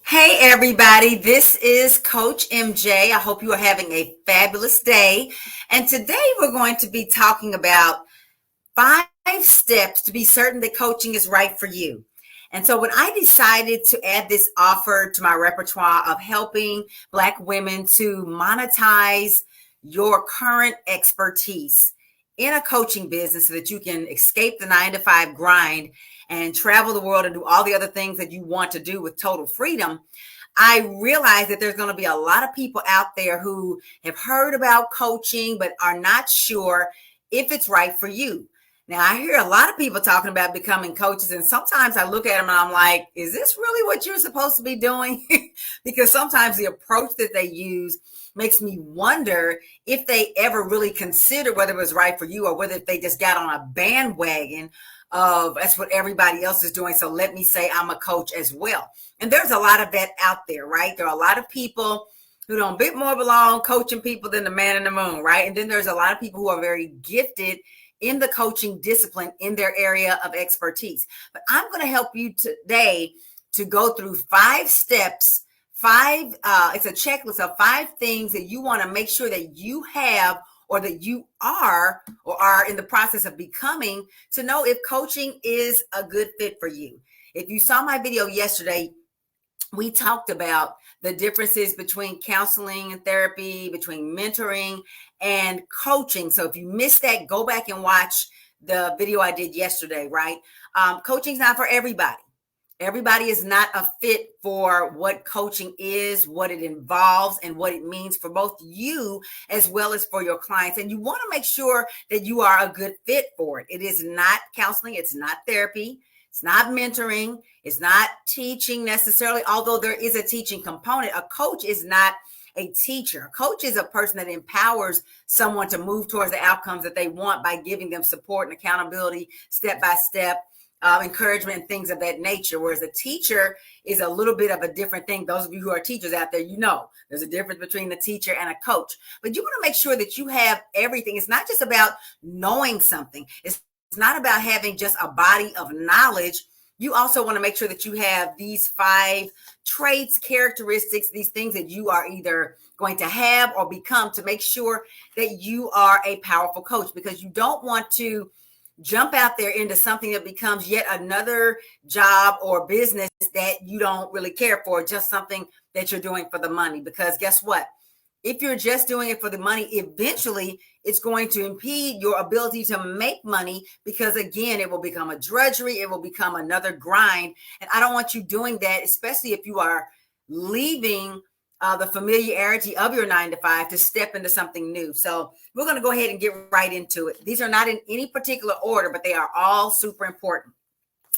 Hey everybody, this is Coach MJ. I hope you are having a fabulous day. And today we're going to be talking about 5 steps to be certain that coaching is right for you. And so when I decided to add this offer to my repertoire of helping Black women to monetize your current expertise in a coaching business so that you can escape the 9 to 5 grind and travel the world and do all the other things that you want to do with total freedom, I realize that there's going to be a lot of people out there who have heard about coaching but are not sure if it's right for you. Now, I hear a lot of people talking about becoming coaches, and sometimes I look at them and I'm like, is this really what you're supposed to be doing? Because sometimes the approach that they use makes me wonder if they ever really considered whether it was right for you or whether they just got on a bandwagon of that's what everybody else is doing. So let me say I'm a coach as well. And there's a lot of that out there, right? There are a lot of people who don't a bit more belong coaching people than the man in the moon, right? And then there's a lot of people who are very gifted in the coaching discipline in their area of expertise. But I'm going to help you today to go through 5 steps, it's a checklist of 5 things that you want to make sure that you have or that you are or are in the process of becoming to know if coaching is a good fit for you. If you saw my video yesterday, we talked about the differences between counseling and therapy, between mentoring and coaching. So if you missed that, go back and watch the video I did yesterday, right? Coaching's not for everybody. Everybody is not a fit for what coaching is, what it involves, and what it means for both you as well as for your clients. And you want to make sure that you are a good fit for it. It is not counseling. It's not therapy. It's not mentoring. It's not teaching necessarily, although there is a teaching component. A coach is not a teacher. A coach is a person that empowers someone to move towards the outcomes that they want by giving them support and accountability, step by step, encouragement, and things of that nature. Whereas a teacher is a little bit of a different thing. Those of you who are teachers out there, you know there's a difference between a teacher and a coach. But you want to make sure that you have everything. It's not just about knowing something. It's not about having just a body of knowledge. You also want to make sure that you have these 5 traits, characteristics, these things that you are either going to have or become to make sure that you are a powerful coach, because you don't want to jump out there into something that becomes yet another job or business that you don't really care for, just something that you're doing for the money. Because guess what? If you're just doing it for the money, eventually it's going to impede your ability to make money, because again, it will become a drudgery. It will become another grind. And I don't want you doing that, especially if you are leaving the familiarity of your 9 to 5 to step into something new. So we're going to go ahead and get right into it. These are not in any particular order, but they are all super important.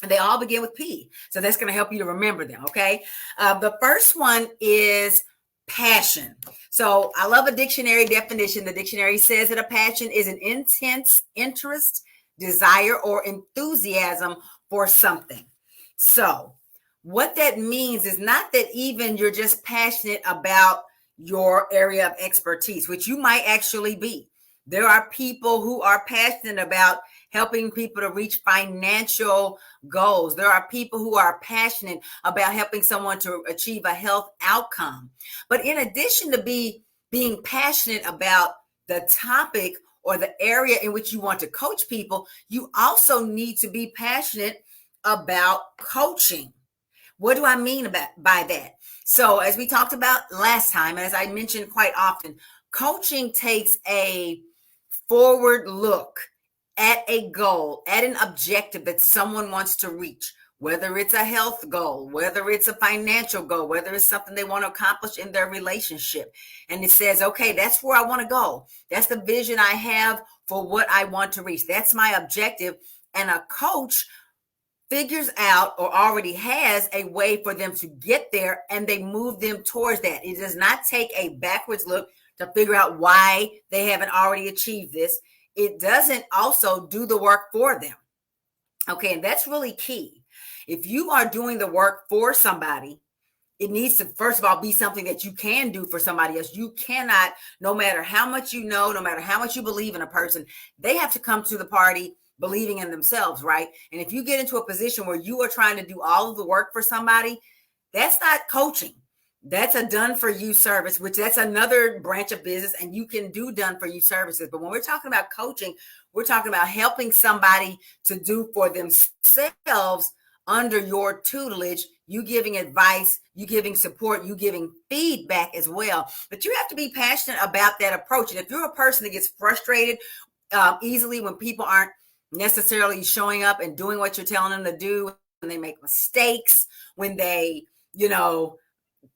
And they all begin with P. So that's going to help you to remember them. Okay. The first one is passion. So I love a dictionary definition. The dictionary says that a passion is an intense interest, desire, or enthusiasm for something. So what that means is not that even you're just passionate about your area of expertise, which you might actually be. There are people who are passionate about helping people to reach financial goals. There are people who are passionate about helping someone to achieve a health outcome. But in addition to being passionate about the topic or the area in which you want to coach people, you also need to be passionate about coaching. What do I mean by that? So as we talked about last time, as I mentioned quite often, coaching takes a forward look at a goal, at an objective that someone wants to reach, whether it's a health goal, whether it's a financial goal, whether it's something they want to accomplish in their relationship. And it says, okay, that's where I want to go. That's the vision I have for what I want to reach. That's my objective. And a coach figures out or already has a way for them to get there, and they move them towards that. It does not take a backwards look to figure out why they haven't already achieved this. It doesn't also do the work for them. Okay, and that's really key. If you are doing the work for somebody, it needs to, first of all, be something that you can do for somebody else. You cannot, no matter how much you know, no matter how much you believe in a person, they have to come to the party believing in themselves, right? And if you get into a position where you are trying to do all of the work for somebody, That's not coaching. That's a done for you service, which that's another branch of business, and you can do done for you services. But when we're talking about coaching, we're talking about helping somebody to do for themselves under your tutelage, you giving advice, you giving support, you giving feedback as well. But you have to be passionate about that approach. And if you're a person that gets frustrated easily when people aren't necessarily showing up and doing what you're telling them to do, when they make mistakes, when they,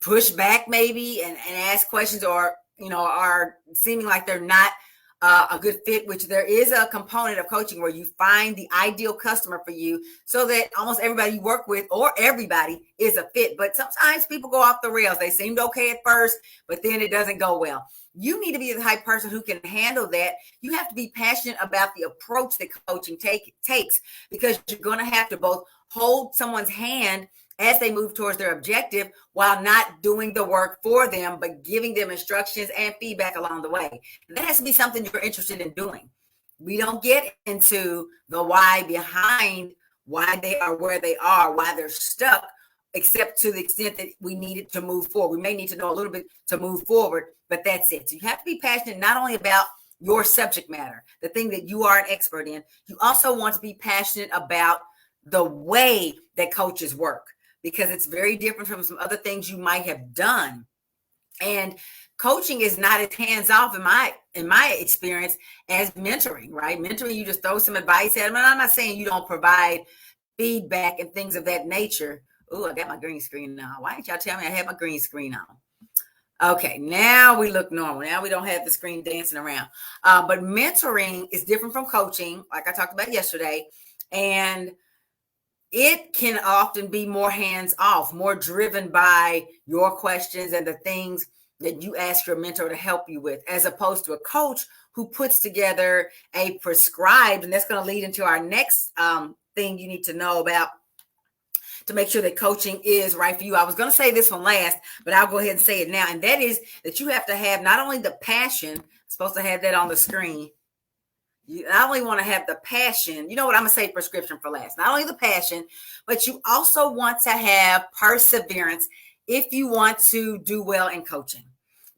push back maybe and ask questions, or, are seeming like they're not a good fit, which there is a component of coaching where you find the ideal customer for you so that almost everybody you work with or everybody is a fit. But sometimes people go off the rails. They seemed okay at first, but then it doesn't go well. You need to be the type of person who can handle that. You have to be passionate about the approach that coaching takes, because you're going to have to both hold someone's hand as they move towards their objective while not doing the work for them, but giving them instructions and feedback along the way. And that has to be something you're interested in doing. We don't get into the why behind why they are where they are, why they're stuck, except to the extent that we need it to move forward. We may need to know a little bit to move forward, but that's it. So you have to be passionate not only about your subject matter, the thing that you are an expert in, you also want to be passionate about the way that coaches work, because it's very different from some other things you might have done. And coaching is not as hands-off in my experience as mentoring, right? Mentoring, you just throw some advice at them. And I'm not saying you don't provide feedback and things of that nature. Oh, I got my green screen now. Why didn't y'all tell me I had my green screen on? Okay, now we look normal. Now we don't have the screen dancing around. But mentoring is different from coaching, like I talked about yesterday. And it can often be more hands-off, more driven by your questions and the things that you ask your mentor to help you with, as opposed to a coach who puts together a prescribed, and that's going to lead into our next thing you need to know about to make sure that coaching is right for you. I was going to say this one last, but I'll go ahead and say it now. And that is that you have to have not only the passion, I'm supposed to have that on the screen. You not only want to have the passion, you know what, I'm going to say prescription for last. Not only the passion, but you also want to have perseverance if you want to do well in coaching.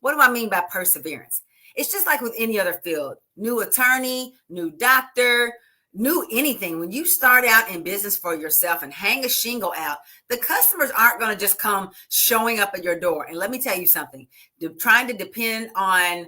What do I mean by perseverance? It's just like with any other field. New attorney, new doctor, new anything. When you start out in business for yourself and hang a shingle out, the customers aren't going to just come showing up at your door. And let me tell you something, trying to depend on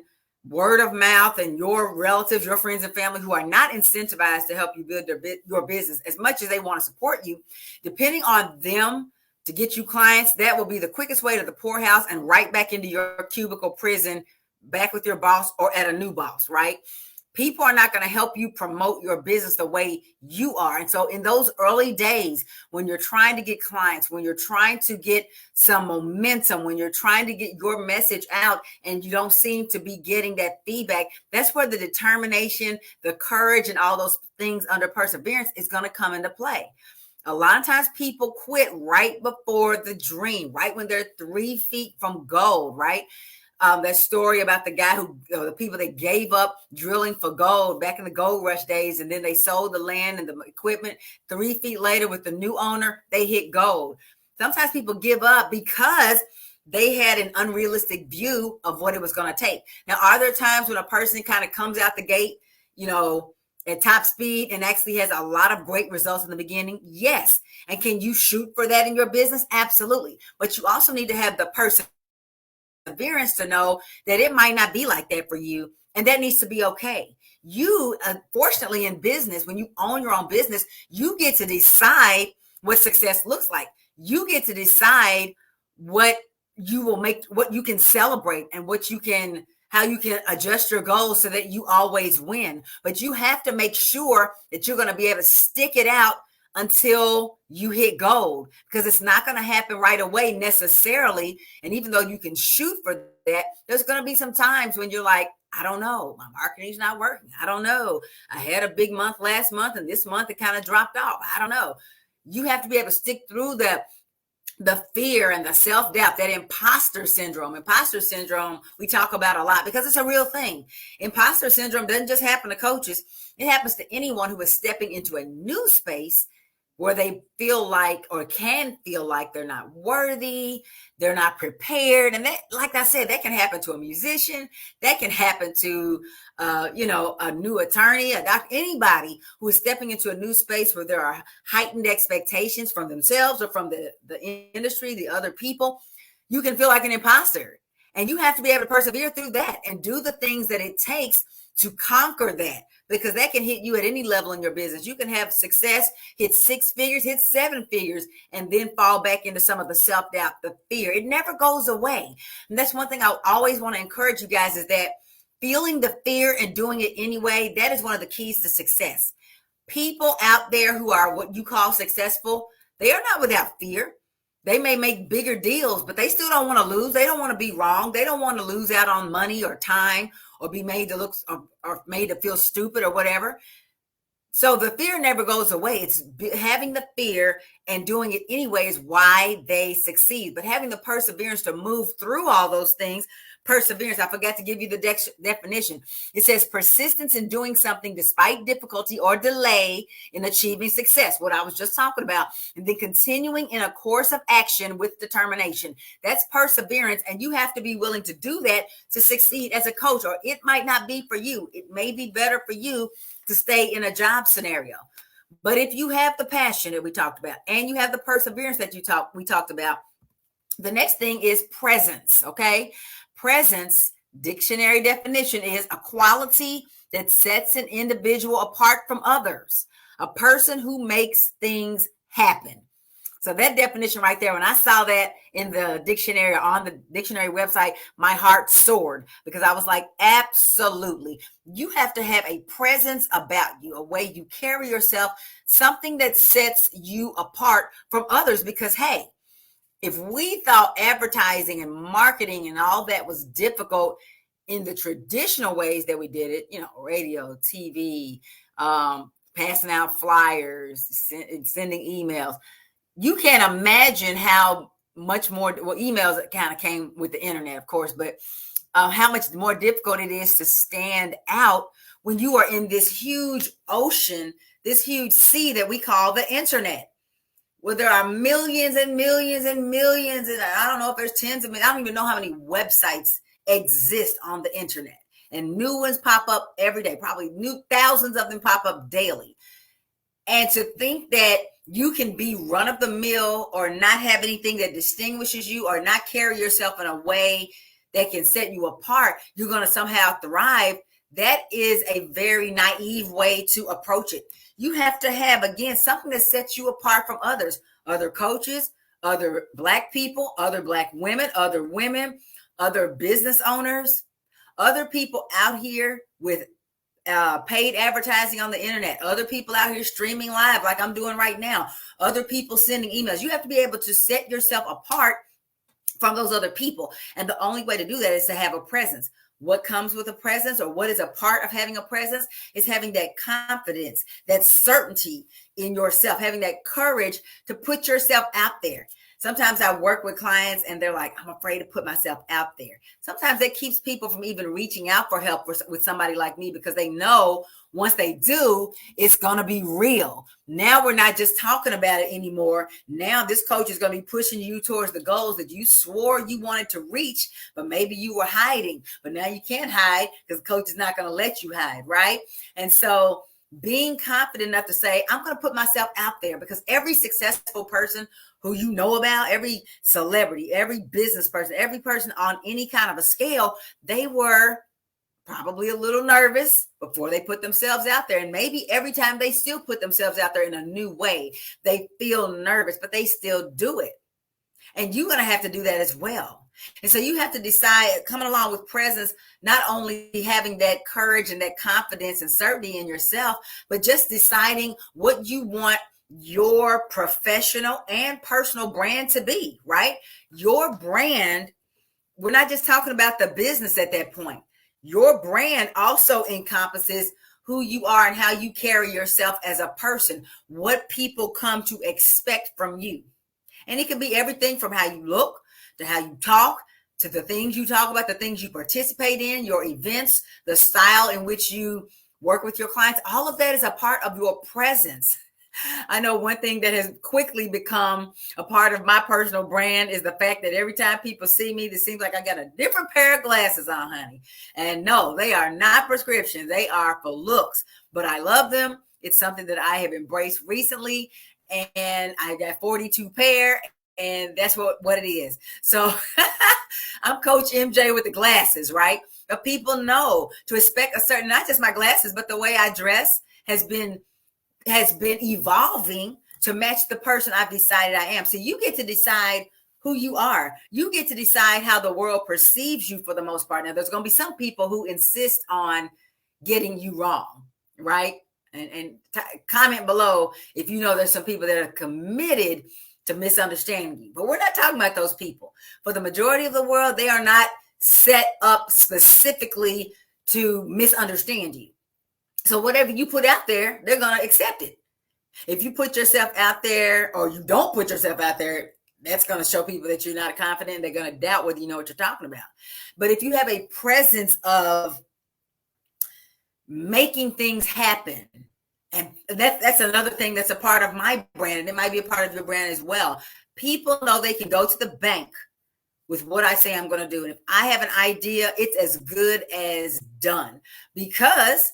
word of mouth and your relatives, your friends and family who are not incentivized to help you build your business as much as they want to support you, depending on them to get you clients, that will be the quickest way to the poorhouse and right back into your cubicle prison, back with your boss or at a new boss, right? People are not going to help you promote your business the way you are. And so in those early days, when you're trying to get clients, when you're trying to get some momentum, when you're trying to get your message out and you don't seem to be getting that feedback, that's where the determination, the courage, and all those things under perseverance is going to come into play. A lot of times people quit right before the dream, right when they're 3 feet from gold, right? That story about the guy the people that gave up drilling for gold back in the gold rush days, and then they sold the land and the equipment. 3 feet later with the new owner, they hit gold. Sometimes people give up because they had an unrealistic view of what it was going to take. Now, are there times when a person kind of comes out the gate, at top speed and actually has a lot of great results in the beginning? Yes. And can you shoot for that in your business? Absolutely. But you also need to have the perseverance to know that it might not be like that for you, and that needs to be okay. You, fortunately, in business, when you own your own business, you get to decide what success looks like. You get to decide what you will make, what you can celebrate, and how you can adjust your goals so that you always win. But you have to make sure that you're going to be able to stick it out until you hit gold, because it's not going to happen right away necessarily. And even though you can shoot for that, there's going to be some times when you're like, I don't know, my marketing's not working. I don't know. I had a big month last month and this month it kind of dropped off. I don't know. You have to be able to stick through the fear and the self-doubt, that imposter syndrome. Imposter syndrome, we talk about a lot because it's a real thing. Imposter syndrome doesn't just happen to coaches. It happens to anyone who is stepping into a new space where they feel like or can feel like they're not worthy, they're not prepared. And that, like I said, that can happen to a musician, that can happen to a new attorney, a doctor, anybody who is stepping into a new space where there are heightened expectations from themselves or from the industry, the other people. You can feel like an imposter. And you have to be able to persevere through that and do the things that it takes to conquer that, because that can hit you at any level in your business. You can have success, hit 6 figures, hit 7 figures, and then fall back into some of the self-doubt, the fear. It never goes away. And that's one thing I always want to encourage you guys, is that feeling the fear and doing it anyway, that is one of the keys to success. People out there who are what you call successful, they are not without fear. They may make bigger deals, but they still don't want to lose. They don't want to be wrong. They don't want to lose out on money or time or be made to look or made to feel stupid or whatever. So the fear never goes away. It's having the fear and doing it anyway is why they succeed. But having the perseverance to move through all those things, perseverance, I forgot to give you the definition. It says persistence in doing something despite difficulty or delay in achieving success, what I was just talking about, and then continuing in a course of action with determination. That's perseverance, and you have to be willing to do that to succeed as a coach, or it might not be for you. It may be better for you to stay in a job scenario. But if you have the passion that we talked about and you have the perseverance that we talked about, the next thing is presence, okay? Presence, dictionary definition, is a quality that sets an individual apart from others, a person who makes things happen. So that definition right there, when I saw that in the dictionary, on the dictionary website, my heart soared, because I was like, absolutely. You have to have a presence about you, a way you carry yourself, something that sets you apart from others. Because, hey, if we thought advertising and marketing and all that was difficult in the traditional ways that we did it, radio, TV, passing out flyers, sending emails, you can't imagine how much more, emails kind of came with the internet, of course, but how much more difficult it is to stand out when you are in this huge ocean, this huge sea that we call the internet, where there are millions and millions and millions, and I don't know if there's tens of millions, I don't even know how many websites exist on the internet, and new ones pop up every day, probably new thousands of them pop up daily. And to think that you can be run of the mill or not have anything that distinguishes you or not carry yourself in a way that can set you apart, you're going to somehow thrive. That is a very naive way to approach it. You have to have, again, something that sets you apart from others, other coaches, other Black people, other Black women, other business owners, other people out here with paid advertising on the internet, other people out here streaming live like I'm doing right now, other people sending emails. You have to be able to set yourself apart from those other people. And the only way to do that is to have a presence. What comes with a presence, or what is a part of having a presence, is having that confidence, that certainty in yourself, having that courage to put yourself out there. Sometimes I work with clients and they're like, I'm afraid to put myself out there. Sometimes that keeps people from even reaching out for help with somebody like me, because they know once they do, it's going to be real. Now we're not just talking about it anymore. Now this coach is going to be pushing you towards the goals that you swore you wanted to reach, but maybe you were hiding. But now you can't hide, because the coach is not going to let you hide, right? And so being confident enough to say, I'm going to put myself out there, because every successful person who you know about, every celebrity, every business person, every person on any kind of a scale, they were probably a little nervous before they put themselves out there. And maybe every time they still put themselves out there in a new way, they feel nervous, but they still do it. And you're going to have to do that as well. And so you have to decide, coming along with presence, not only having that courage and that confidence and certainty in yourself, but just deciding what you want your professional and personal brand to be, right? Your brand, we're not just talking about the business at that point. Your brand also encompasses who you are and how you carry yourself as a person, what people come to expect from you. And it can be everything from how you look to how you talk, to the things you talk about, the things you participate in, your events, the style in which you work with your clients. All of that is a part of your presence. I know one thing that has quickly become a part of my personal brand is the fact that every time people see me, it seems like I got a different pair of glasses on, honey. And no, they are not prescription. They are for looks, but I love them. It's something that I have embraced recently, and I got 42 pair, and that's what it is. So I'm Coach MJ with the glasses, right? But people know to expect a certain, not just my glasses, but the way I dress has been evolving to match the person I've decided I am. So you get to decide who you are. You get to decide how the world perceives you for the most part. Now, there's going to be some people who insist on getting you wrong, right? And comment below if you know there's some people that are committed to misunderstanding you. But we're not talking about those people. For the majority of the world, they are not set up specifically to misunderstand you. So whatever you put out there, they're going to accept it. If you put yourself out there or you don't put yourself out there, that's going to show people that you're not confident. They're going to doubt whether you know what you're talking about. But if you have a presence of making things happen, and that's another thing that's a part of my brand, and it might be a part of your brand as well. People know they can go to the bank with what I say I'm going to do. And if I have an idea, it's as good as done, because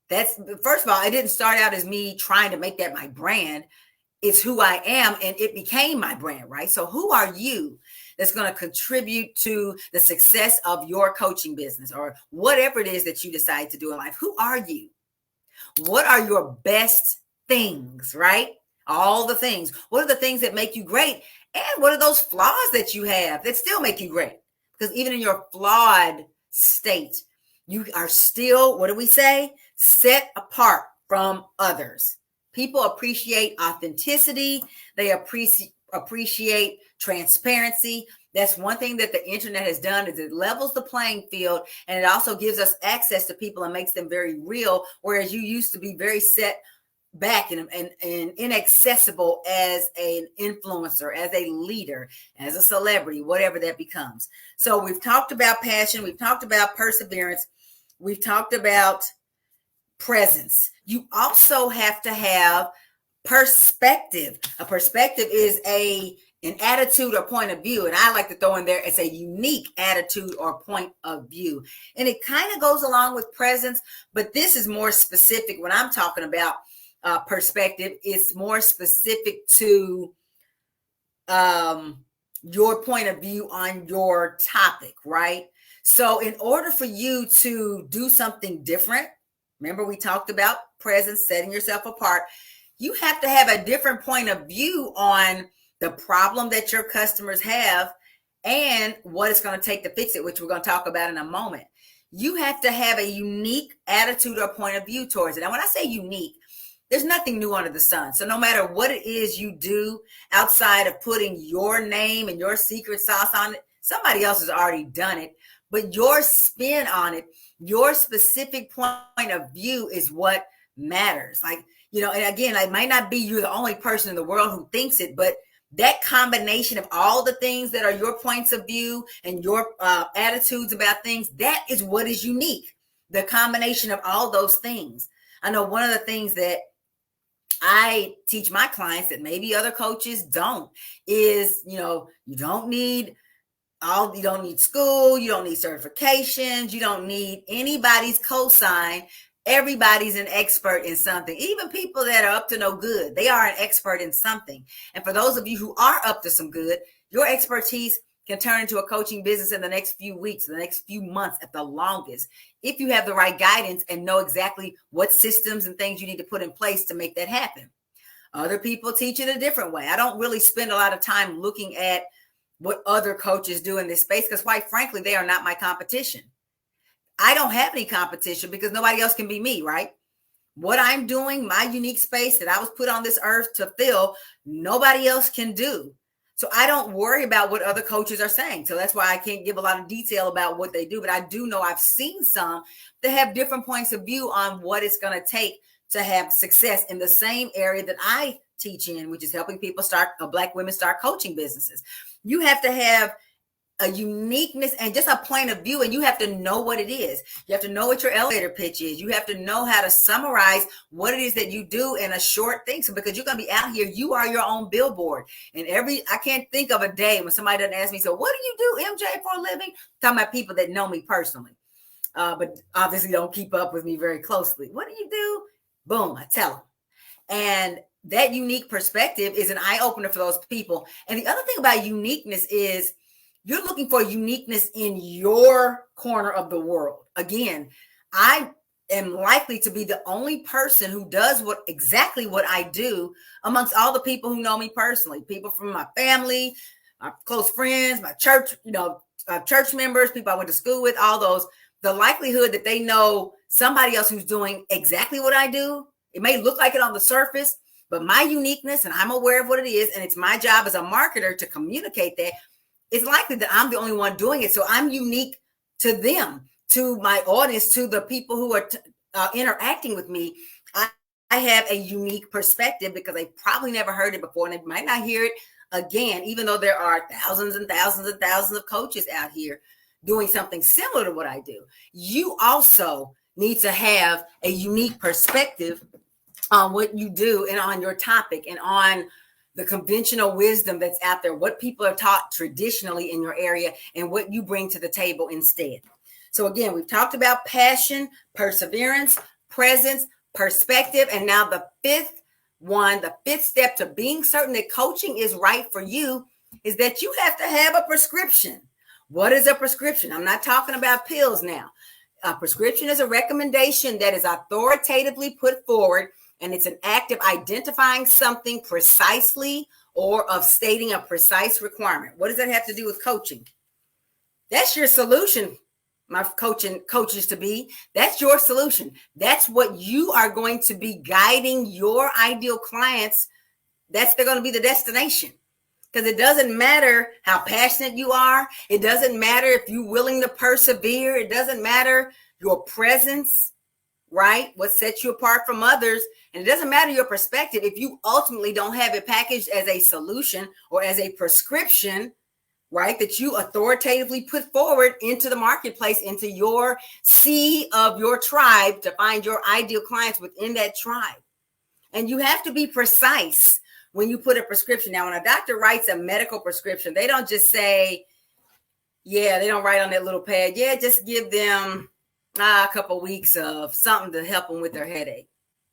that's, first of all, it didn't start out as me trying to make that my brand. It's who I am, and it became my brand, right? So who are you that's going to contribute to the success of your coaching business or whatever it is that you decide to do in life? Who are you? What are your best things, right? All the things. What are the things that make you great? And what are those flaws that you have that still make you great? Because even in your flawed state, you are still, what do we say? Set apart from others. People appreciate authenticity. They appreciate transparency. That's one thing that the internet has done, is it levels the playing field, and it also gives us access to people and makes them very real, whereas you used to be very set back and inaccessible as an influencer, as a leader, as a celebrity, whatever that becomes. So we've talked about passion. We've talked about perseverance. We've talked about presence. You also have to have perspective. A perspective is an attitude or point of view. And I like to throw in there, it's a unique attitude or point of view. And it kind of goes along with presence, but this is more specific. When I'm talking about perspective, it's more specific to your point of view on your topic, right? So in order for you to do something different, remember we talked about presence, setting yourself apart, you have to have a different point of view on the problem that your customers have and what it's going to take to fix it, which we're going to talk about in a moment. You have to have a unique attitude or point of view towards it. And when I say unique, there's nothing new under the sun. So no matter what it is you do outside of putting your name and your secret sauce on it, somebody else has already done it. But your spin on it, your specific point of view is what matters. Like, you know, and again, it might not be you're the only person in the world who thinks it, but that combination of all the things that are your points of view and your attitudes about things, that is what is unique. The combination of all those things. I know one of the things that I teach my clients that maybe other coaches don't is, you know, you don't need school, you don't need certifications, you don't need anybody's cosign. Everybody's an expert in something. Even people that are up to no good, they are an expert in something. And for those of you who are up to some good, your expertise can turn into a coaching business in the next few weeks, the next few months at the longest, if you have the right guidance and know exactly what systems and things you need to put in place to make that happen. Other people teach it a different way. I don't really spend a lot of time looking at what other coaches do in this space because, quite frankly, they are not my competition. I don't have any competition because nobody else can be me, right? What I'm doing, my unique space that I was put on this earth to fill, nobody else can do. So I don't worry about what other coaches are saying. So that's why I can't give a lot of detail about what they do. But I do know I've seen some that have different points of view on what it's going to take to have success in the same area that I teach in, which is helping people Black women start coaching businesses. You have to have a uniqueness and just a point of view, and you have to know what it is. You have to know what your elevator pitch is. You have to know how to summarize what it is that you do in a short thing. So because you're going to be out here, you are your own billboard. And I can't think of a day when somebody doesn't ask me, so what do you do, MJ, for a living? Talking about people that know me personally, but obviously don't keep up with me very closely. What do you do? Boom, I tell them. And that unique perspective is an eye opener for those people. And the other thing about uniqueness is you're looking for uniqueness in your corner of the world. Again, I am likely to be the only person who does exactly what I do amongst all the people who know me personally, people from my family, my close friends, my church, church members, people I went to school with, all those. The likelihood that they know somebody else who's doing exactly what I do, it may look like it on the surface, but my uniqueness, and I'm aware of what it is, and it's my job as a marketer to communicate that. It's likely that I'm the only one doing it. So I'm unique to them, to my audience, to the people who are interacting with me. I have a unique perspective because they probably never heard it before, and they might not hear it again, even though there are thousands and thousands and thousands of coaches out here doing something similar to what I do. You also need to have a unique perspective on what you do and on your topic and on the conventional wisdom that's out there, what people are taught traditionally in your area, and what you bring to the table instead. So again, we've talked about passion, perseverance, presence, perspective, and now the fifth step to being certain that coaching is right for you is that you have to have a prescription. What is a prescription? I'm not talking about pills now. A prescription is a recommendation that is authoritatively put forward, and it's an act of identifying something precisely or of stating a precise requirement. What does that have to do with coaching? That's your solution, my coaches to be. That's your solution. That's what you are going to be guiding your ideal clients. They're going to be the destination. Because it doesn't matter how passionate you are. It doesn't matter if you're willing to persevere. It doesn't matter your presence, right? What sets you apart from others. And it doesn't matter your perspective if you ultimately don't have it packaged as a solution or as a prescription, right, that you authoritatively put forward into the marketplace, into your sea of your tribe to find your ideal clients within that tribe. And you have to be precise when you put a prescription. Now, when a doctor writes a medical prescription, they don't just say, they don't write on that little pad, just give them a couple weeks of something to help them with their headache.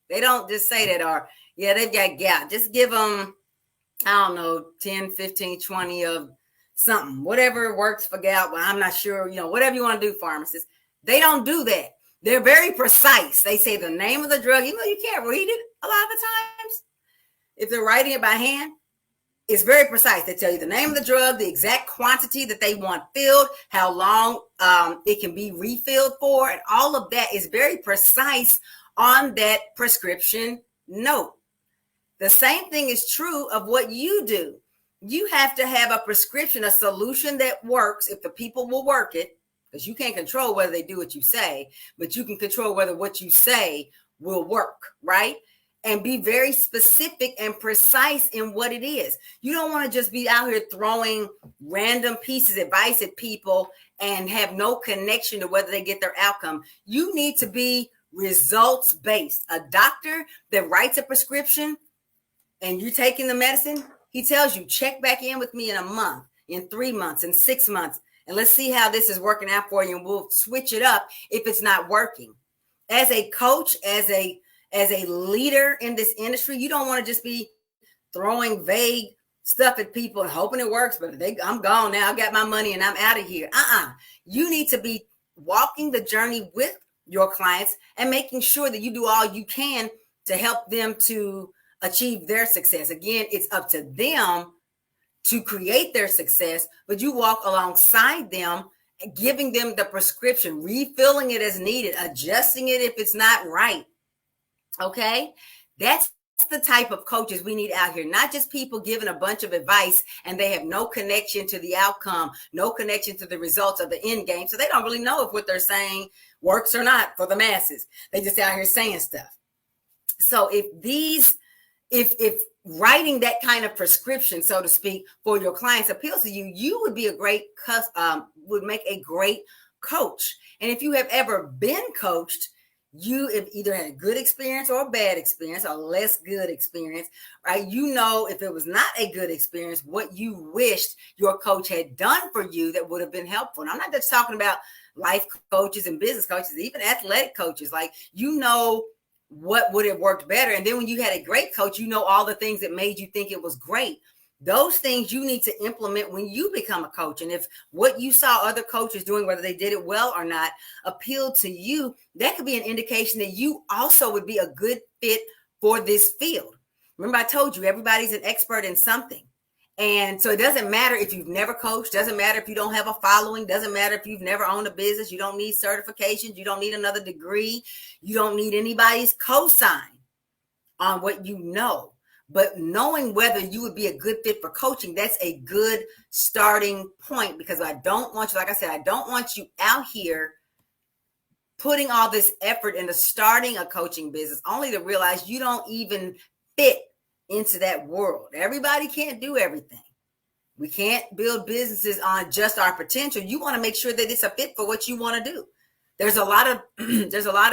They don't just say that, or, they've got gout. Just give them, 10, 15, 20 of something, whatever works for gout. Well, I'm not sure, whatever you want to do, pharmacists. They don't do that. They're very precise. They say the name of the drug, even though you can't read it a lot of the times. If they're writing it by hand, it's very precise. They tell you the name of the drug, the exact quantity that they want filled, how long it can be refilled for, and all of that is very precise on that prescription note. The same thing is true of what you do. You have to have a prescription, a solution that works if the people will work it, because you can't control whether they do what you say, but you can control whether what you say will work, right? And be very specific and precise in what it is. You don't want to just be out here throwing random pieces of advice at people and have no connection to whether they get their outcome. You need to be results-based. A doctor that writes a prescription and you're taking the medicine, he tells you, check back in with me in a month, in 3 months, in 6 months, and let's see how this is working out for you, and we'll switch it up if it's not working. As a coach, as a leader in this industry, you don't want to just be throwing vague stuff at people and hoping it works, but I'm gone now. I got my money and I'm out of here. You need to be walking the journey with your clients and making sure that you do all you can to help them to achieve their success. Again, it's up to them to create their success, but you walk alongside them, giving them the prescription, refilling it as needed, adjusting it if it's not right. Okay, that's the type of coaches we need out here, not just people giving a bunch of advice and they have no connection to the outcome, no connection to the results of the end game. So they don't really know if what they're saying works or not for the masses. They just out here saying stuff. So if writing that kind of prescription, so to speak, for your clients appeals to you, you would be would make a great coach. And if you have ever been coached, you have either had a good experience or a bad experience or less good experience, right? You know, if it was not a good experience, what you wished your coach had done for you that would have been helpful. And I'm not just talking about life coaches and business coaches, even athletic coaches. Like, you know, what would have worked better. And then when you had a great coach, you know all the things that made you think it was great. Those things you need to implement when you become a coach. And if what you saw other coaches doing, whether they did it well or not, appealed to you, that could be an indication that you also would be a good fit for this field. Remember, I told you, everybody's an expert in something. And so it doesn't matter if you've never coached, doesn't matter if you don't have a following, doesn't matter if you've never owned a business, you don't need certifications, you don't need another degree, you don't need anybody's cosign on what you know. But knowing whether you would be a good fit for coaching, that's a good starting point, because I don't want you, like I said, I don't want you out here putting all this effort into starting a coaching business only to realize you don't even fit into that world. Everybody can't do everything. We can't build businesses on just our potential. You want to make sure that it's a fit for what you want to do. There's a lot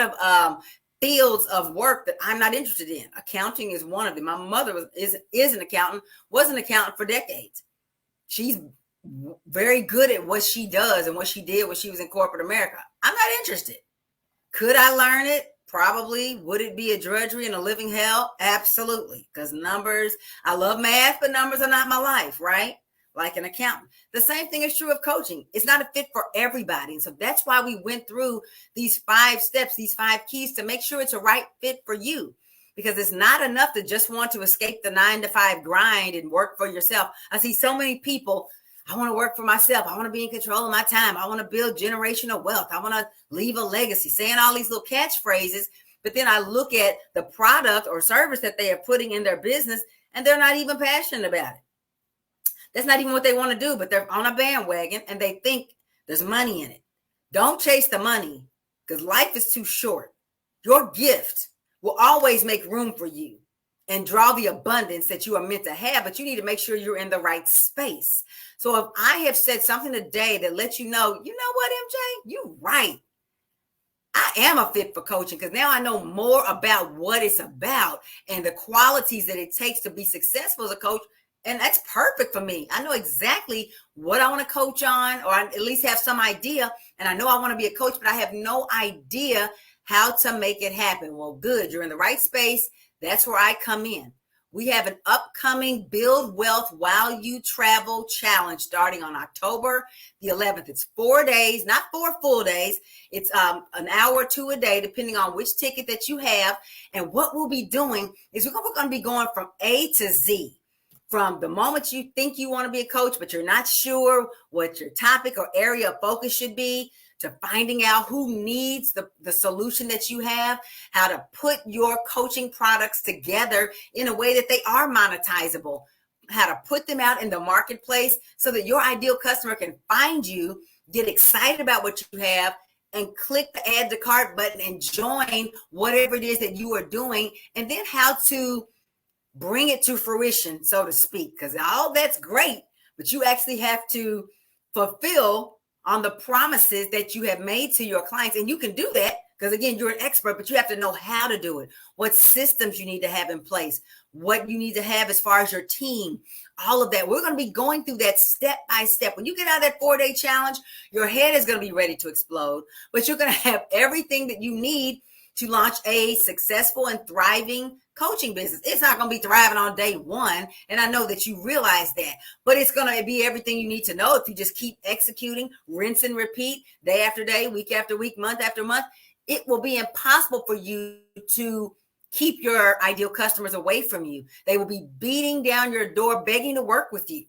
of fields of work that I'm not interested in. Accounting is one of them. My mother is an accountant, was an accountant for decades. She's very good at what she does and what she did when she was in corporate America. I'm not interested. Could I learn it? Probably. Would it be a drudgery and a living hell? Absolutely. Because numbers, I love math, but numbers are not my life, right? Like an accountant. The same thing is true of coaching. It's not a fit for everybody. And so that's why we went through these 5 steps, these 5 keys, to make sure it's a right fit for you. Because it's not enough to just want to escape the 9-to-5 grind and work for yourself. I see so many people, I want to work for myself. I want to be in control of my time. I want to build generational wealth. I want to leave a legacy, saying all these little catchphrases. But then I look at the product or service that they are putting in their business, and they're not even passionate about it. That's not even what they want to do, but they're on a bandwagon and they think there's money in it. Don't chase the money, because life is too short. Your gift will always make room for you and draw the abundance that you are meant to have, but you need to make sure you're in the right space. So if I have said something today that lets you know what, MJ, you're right. I am a fit for coaching, because now I know more about what it's about and the qualities that it takes to be successful as a coach. And that's perfect for me. I know exactly what I want to coach on, or I at least have some idea. And I know I want to be a coach, but I have no idea how to make it happen. Well, good. You're in the right space. That's where I come in. We have an upcoming Build Wealth While You Travel challenge starting on October the 11th. It's 4 days, not 4 full days. It's an hour or 2 a day, depending on which ticket that you have. And what we'll be doing is we're going to be going from A to Z. From the moment you think you want to be a coach, but you're not sure what your topic or area of focus should be, to finding out who needs the solution that you have, how to put your coaching products together in a way that they are monetizable, how to put them out in the marketplace so that your ideal customer can find you, get excited about what you have, and click the add to cart button and join whatever it is that you are doing, and then how to bring it to fruition, so to speak, because all that's great, but you actually have to fulfill on the promises that you have made to your clients. And you can do that because, again, you're an expert, but you have to know how to do it, what systems you need to have in place, what you need to have as far as your team, all of that. We're going to be going through that step by step. When you get out of that 4-day challenge, your head is going to be ready to explode, but you're going to have everything that you need to launch a successful and thriving coaching business. It's not going to be thriving on day one, and I know that you realize that, but it's going to be everything you need to know if you just keep executing, rinse and repeat, day after day, week after week, month after month. It will be impossible for you to keep your ideal customers away from you. They will be beating down your door, begging to work with you,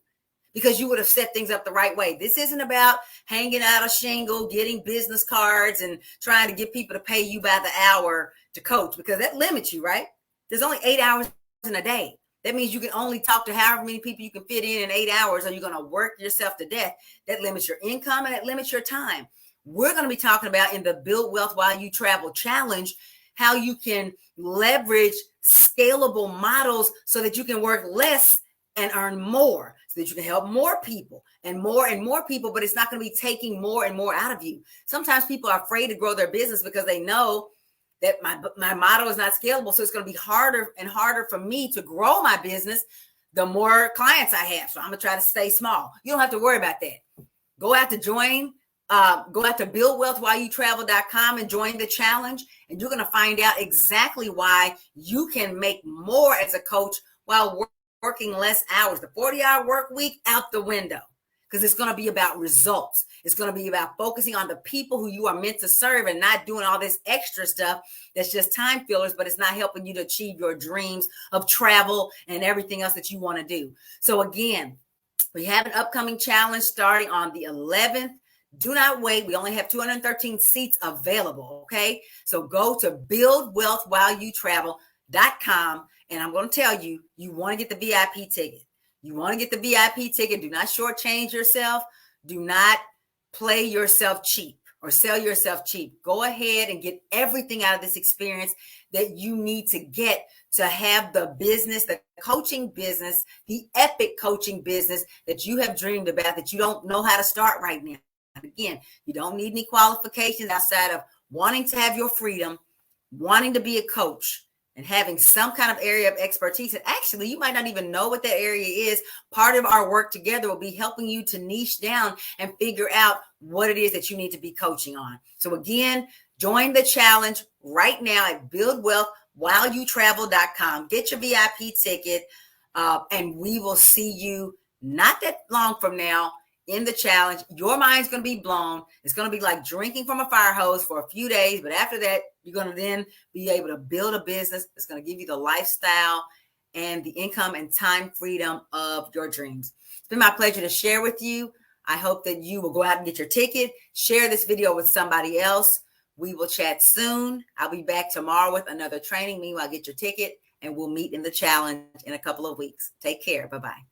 because you would have set things up the right way. This isn't about hanging out a shingle, getting business cards, and trying to get people to pay you by the hour to coach, because that limits you, right? There's only 8 hours in a day. That means you can only talk to however many people you can fit in 8 hours, or you're going to work yourself to death. That limits your income and that limits your time. We're going to be talking about, in the Build Wealth While You Travel challenge, how you can leverage scalable models so that you can work less and earn more, so that you can help more people and more people, but it's not going to be taking more and more out of you. Sometimes people are afraid to grow their business because they know that my model is not scalable. So it's going to be harder and harder for me to grow my business the more clients I have. So I'm going to try to stay small. You don't have to worry about that. Go out to buildwealthwhileyoutravel.com and join the challenge. And you're going to find out exactly why you can make more as a coach while working less hours. The 40-hour work week out the window, because it's going to be about results. It's going to be about focusing on the people who you are meant to serve and not doing all this extra stuff that's just time fillers, but it's not helping you to achieve your dreams of travel and everything else that you want to do. So again, we have an upcoming challenge starting on the 11th. Do not wait. We only have 213 seats available, okay? So go to buildwealthwhileyoutravel.com, and I'm going to tell you, you want to get the VIP ticket. You want to get the VIP ticket. Do not shortchange yourself. Do not play yourself cheap or sell yourself cheap. Go ahead and get everything out of this experience that you need to get to have the business, the coaching business, the epic coaching business that you have dreamed about, that you don't know how to start right now. Again, you don't need any qualifications outside of wanting to have your freedom, wanting to be a coach, and having some kind of area of expertise. And actually, you might not even know what that area is. Part of our work together will be helping you to niche down and figure out what it is that you need to be coaching on. So again, join the challenge right now at buildwealthwhileyoutravel.com. Get your VIP ticket, and we will see you not that long from now in the challenge. Your mind's going to be blown. It's going to be like drinking from a fire hose for a few days. But after that, you're going to then be able to build a business. It's going to give you the lifestyle and the income and time freedom of your dreams. It's been my pleasure to share with you. I hope that you will go out and get your ticket. Share this video with somebody else. We will chat soon. I'll be back tomorrow with another training. Meanwhile, get your ticket and we'll meet in the challenge in a couple of weeks. Take care. Bye-bye.